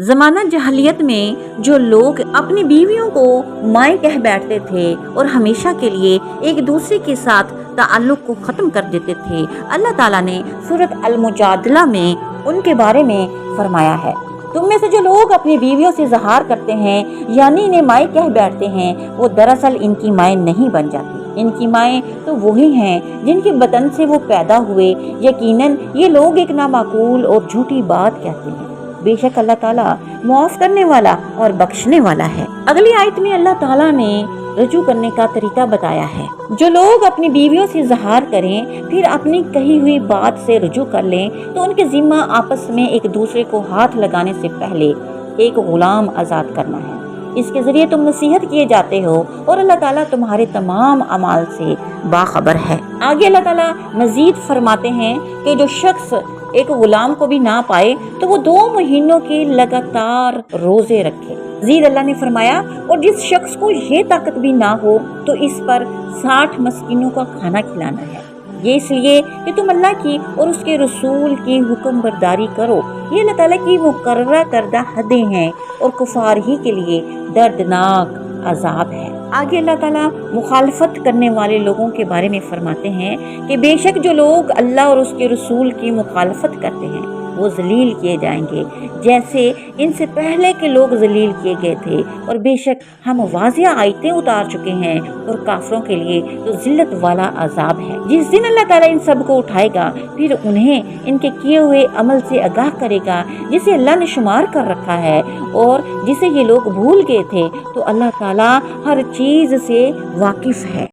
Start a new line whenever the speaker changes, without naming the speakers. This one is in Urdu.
زمانہ جہلیت میں جو لوگ اپنی بیویوں کو مائیں کہہ بیٹھتے تھے اور ہمیشہ کے لیے ایک دوسرے کے ساتھ تعلق کو ختم کر دیتے تھے، اللہ تعالیٰ نے سورۃ المجادلہ میں ان کے بارے میں فرمایا ہے، تم میں سے جو لوگ اپنی بیویوں سے اظہار کرتے ہیں یعنی انہیں مائیں کہہ بیٹھتے ہیں، وہ دراصل ان کی مائیں نہیں بن جاتی، ان کی مائیں تو وہی ہیں جن کے بطن سے وہ پیدا ہوئے۔ یقیناً یہ لوگ ایک نامعقول اور جھوٹی بات کہتے ہیں، بے شک اللہ تعالیٰ معاف کرنے والا اور بخشنے والا ہے۔ اگلی آیت میں اللہ تعالیٰ نے رجوع کرنے کا طریقہ بتایا ہے، جو لوگ اپنی بیویوں سے اظہار کریں پھر اپنی کہی ہوئی بات سے رجوع کر لیں تو ان کے ذمہ آپس میں ایک دوسرے کو ہاتھ لگانے سے پہلے ایک غلام آزاد کرنا ہے، اس کے ذریعے تم نصیحت کیے جاتے ہو اور اللہ تعالیٰ تمہارے تمام اعمال سے باخبر ہے۔ آگے اللہ تعالیٰ مزید فرماتے ہیں کہ جو شخص ایک غلام کو بھی نہ پائے تو وہ 2 مہینوں کے لگاتار روزے رکھے۔ مزید اللہ نے فرمایا، اور جس شخص کو یہ طاقت بھی نہ ہو تو اس پر 60 مسکینوں کا کھانا کھلانا ہے، یہ اس لیے کہ تم اللہ کی اور اس کے رسول کی حکم برداری کرو، یہ اللہ تعالیٰ کی مقررہ کردہ حدیں ہیں اور کفار ہی کے لیے دردناک عذاب ہے۔ آگے اللہ تعالیٰ مخالفت کرنے والے لوگوں کے بارے میں فرماتے ہیں کہ بے شک جو لوگ اللہ اور اس کے رسول کی مخالفت کرتے ہیں وہ ذلیل کیے جائیں گے جیسے ان سے پہلے کے لوگ ذلیل کیے گئے تھے، اور بے شک ہم واضح آیتیں اتار چکے ہیں اور کافروں کے لیے تو ذلت والا عذاب ہے۔ جس دن اللہ تعالیٰ ان سب کو اٹھائے گا پھر انہیں ان کے کیے ہوئے عمل سے آگاہ کرے گا جسے اللہ نے شمار کر رکھا ہے اور جسے یہ لوگ بھول گئے تھے، تو اللہ تعالیٰ ہر چیز سے واقف ہے۔